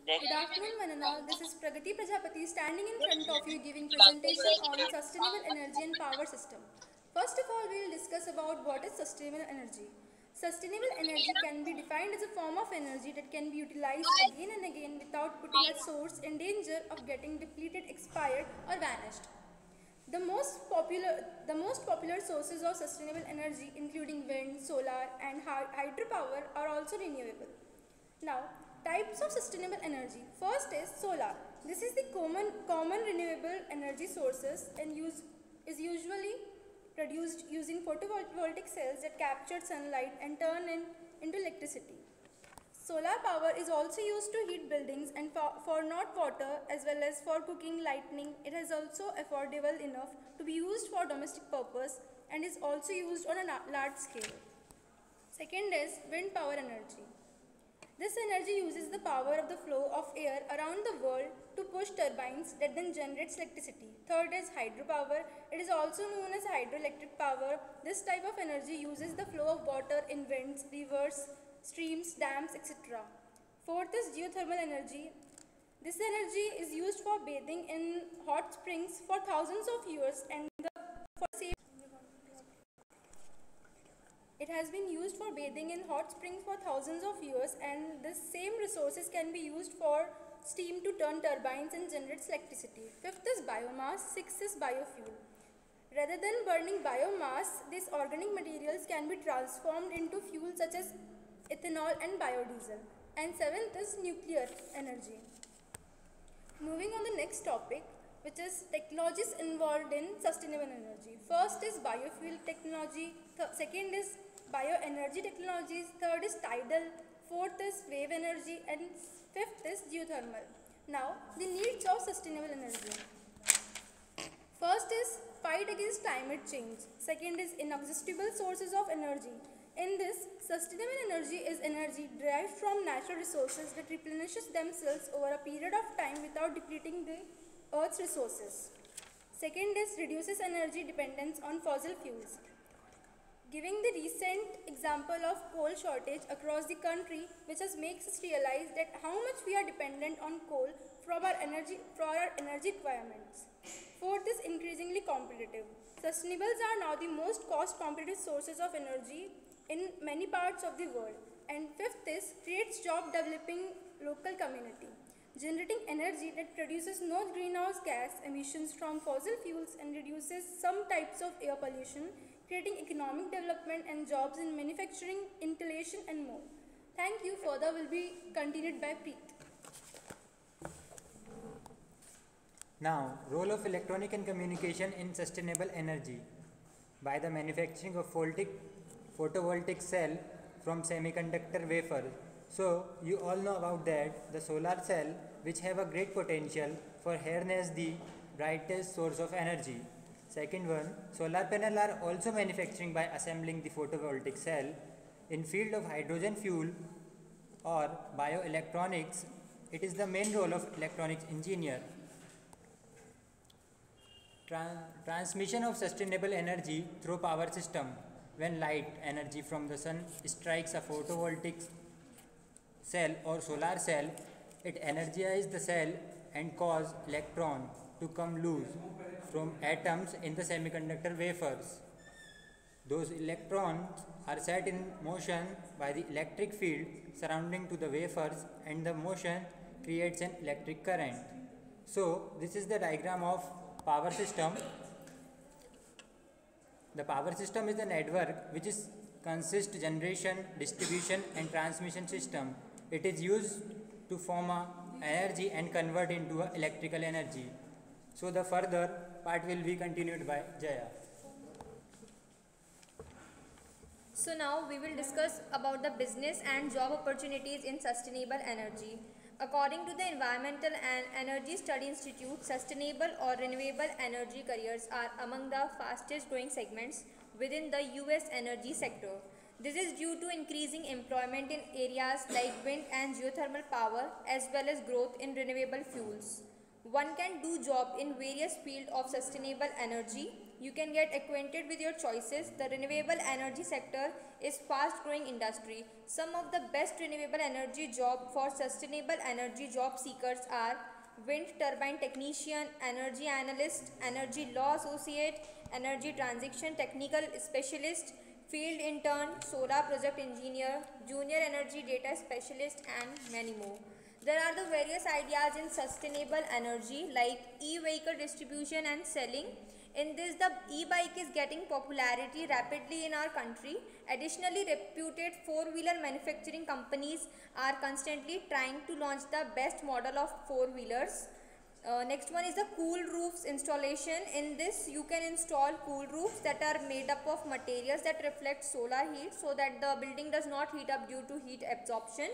Good afternoon, Manana. This is Pragati Prajapati standing in front of you giving presentation on sustainable energy and power system. First of all, we will discuss about what is sustainable energy. Sustainable energy can be defined as a form of energy that can be utilized again and again without putting a source in danger of getting depleted, expired, or vanished. The most popular sources of sustainable energy, including wind, solar, and hydropower, are also renewable. Now, types of sustainable energy. First is solar. This is the common renewable energy sources and is usually produced using photovoltaic cells that capture sunlight and turn it into electricity. Solar power is also used to heat buildings and for not water as well as for cooking, lighting. It is also affordable enough to be used for domestic purpose and is also used on a large scale. Second is wind power energy. This energy uses the power of the flow of air around the world to push turbines that then generates electricity. Third is hydropower. It is also known as hydroelectric power. This type of energy uses the flow of water in winds, rivers, streams, dams, etc. Fourth is geothermal energy. This energy is used for bathing in hot springs for thousands of years and for safe. It has been used for bathing in hot springs for thousands of years, and the same resources can be used for steam to turn turbines and generates electricity. Fifth is biomass, sixth is biofuel. Rather than burning biomass, these organic materials can be transformed into fuels such as ethanol and biodiesel. And seventh is nuclear energy. Moving on the next topic, which is technologies involved in sustainable energy. First is biofuel technology, second is bioenergy technologies, third is tidal, fourth is wave energy, and fifth is geothermal. Now, the needs of sustainable energy. First is fight against climate change. Second is inexhaustible sources of energy. In this, sustainable energy is energy derived from natural resources that replenishes themselves over a period of time without depleting the Earth's resources. Second is reduces energy dependence on fossil fuels. Giving the recent example of coal shortage across the country, which has makes us realize that how much we are dependent on coal for our energy requirements. Fourth is increasingly competitive. Sustainables are now the most cost competitive sources of energy in many parts of the world. And fifth is creates job developing local community, generating energy that produces no greenhouse gas emissions from fossil fuels and reduces some types of air pollution, creating economic development and jobs in manufacturing, installation, and more. Thank you. Further will be continued by Preet. Now, role of electronic and communication in sustainable energy. By the manufacturing of photovoltaic cell from semiconductor wafer. So, you all know about that, the solar cell which have a great potential for harness the brightest source of energy. Second one, solar panel are also manufacturing by assembling the photovoltaic cell. In field of hydrogen fuel or bioelectronics, it is the main role of electronics engineer. Transmission of sustainable energy through power system. When light energy from the sun strikes a photovoltaic cell or solar cell, it energizes the cell and cause electron to come loose from atoms in the semiconductor wafers. Those electrons are set in motion by the electric field surrounding to the wafers, and the motion creates an electric current. So, this is the diagram of power system. The power system is a network which is consists generation, distribution, and transmission system. It is used to form a energy and convert into a electrical energy. So the further part will be continued by Jaya. So now we will discuss about the business and job opportunities in sustainable energy. According to the Environmental and Energy Study Institute, sustainable or renewable energy careers are among the fastest growing segments within the US energy sector. This is due to increasing employment in areas like wind and geothermal power as well as growth in renewable fuels. One can do job in various fields of sustainable energy you can get acquainted with your choices. The renewable energy sector is fast growing industry. Some of the best renewable energy job for sustainable energy job seekers are wind turbine technician, energy analyst, energy law associate, energy transition technical specialist, field intern, solar project engineer, junior energy data specialist, and many more. There are the various ideas in sustainable energy like e-vehicle distribution and selling. In this, the e-bike is getting popularity rapidly in our country. Additionally, reputed four-wheeler manufacturing companies are constantly trying to launch the best model of four-wheelers. Next one is the cool roofs installation. In this, you can install cool roofs that are made up of materials that reflect solar heat so that the building does not heat up due to heat absorption.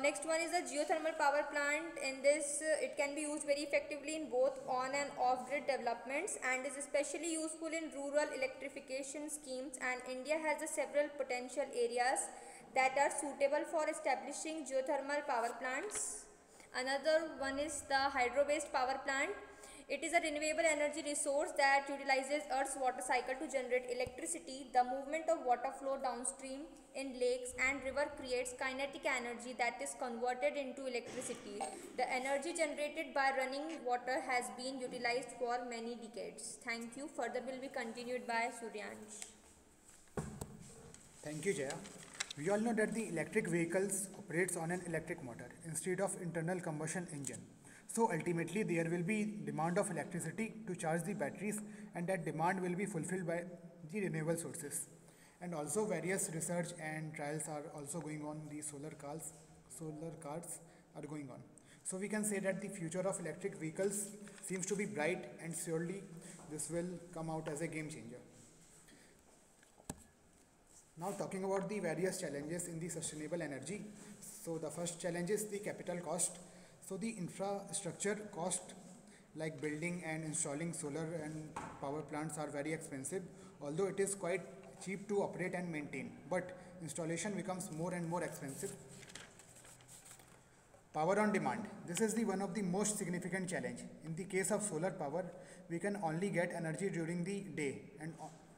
Next one is the geothermal power plant. In this, it can be used very effectively in both on and off grid developments and is especially useful in rural electrification schemes, and India has several potential areas that are suitable for establishing geothermal power plants. Another one is the hydro-based power plant. It is a renewable energy resource that utilizes Earth's water cycle to generate electricity. The movement of water flow downstream in lakes and river creates kinetic energy that is converted into electricity. The energy generated by running water has been utilized for many decades. Thank you. Further will be continued by Suryansh. Thank you, Jaya. We all know that the electric vehicles operates on an electric motor instead of internal combustion engine. So ultimately there will be demand of electricity to charge the batteries, and that demand will be fulfilled by the renewable sources. And also various research and trials are also going on. The solar cars are going on. So we can say that the future of electric vehicles seems to be bright, and surely this will come out as a game changer. Now talking about the various challenges in the sustainable energy. So the first challenge is the capital cost. So the infrastructure cost like building and installing solar and power plants are very expensive, although it is quite cheap to operate and maintain, but installation becomes more and more expensive. Power on demand. This is the one of the most significant challenge. In the case of solar power, we can only get energy during the day and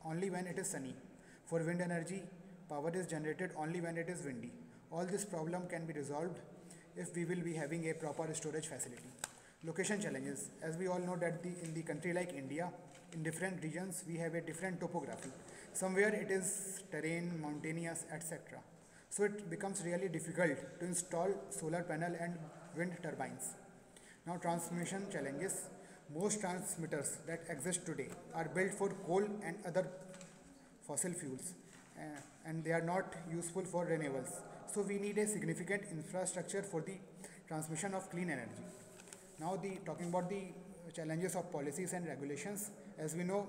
only when it is sunny. For wind energy, power is generated only when it is windy. All this problem can be resolved if we will be having a proper storage facility. Location challenges. As we all know that in the country like India, in different regions we have a different topography. Somewhere it is terrain, mountainous, etc. So it becomes really difficult to install solar panel and wind turbines. Now transmission challenges. Most transmitters that exist today are built for coal and other fossil fuels, and they are not useful for renewables. So we need a significant infrastructure for the transmission of clean energy. Now talking about the challenges of policies and regulations. As we know,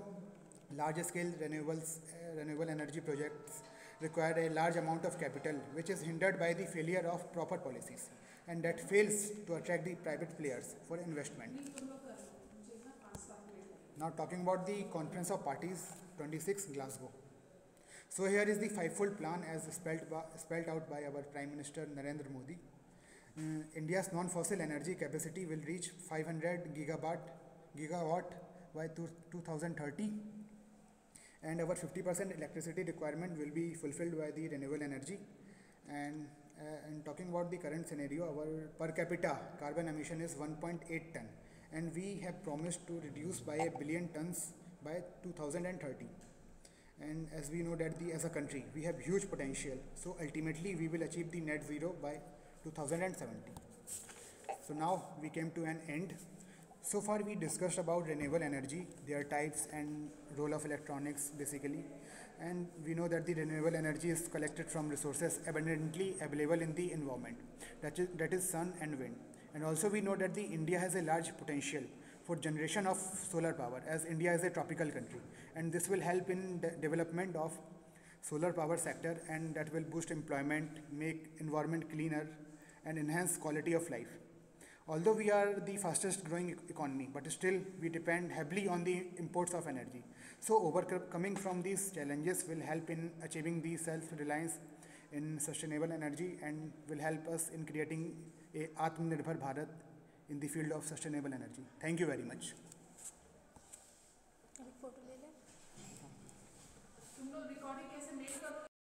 large scale renewable energy projects require a large amount of capital, which is hindered by the failure of proper policies, and that fails to attract the private players for investment. Now talking about the Conference of Parties 26 Glasgow. So here is the fivefold plan as spelled out by our Prime Minister Narendra Modi. India's non-fossil energy capacity will reach 500 gigawatt by 2030, and our 50% electricity requirement will be fulfilled by the renewable energy. And talking about the current scenario, our per capita carbon emission is 1.8 ton, and we have promised to reduce by 1 billion tons by 2030. And as we know that as a country we have huge potential, so ultimately we will achieve the net zero by 2070. So now we came to an end. So far we discussed about renewable energy, their types and role of electronics basically, and we know that the renewable energy is collected from resources abundantly available in the environment, that is sun and wind. And also we know that India has a large potential for generation of solar power, as India is a tropical country, and this will help in the development of solar power sector, and that will boost employment, make environment cleaner, and enhance quality of life. Although we are the fastest growing economy, but still we depend heavily on the imports of energy. So overcoming from these challenges will help in achieving the self-reliance in sustainable energy, and will help us in creating a Atmanirbhar Bharat in the field of sustainable energy. Thank you very much. no recording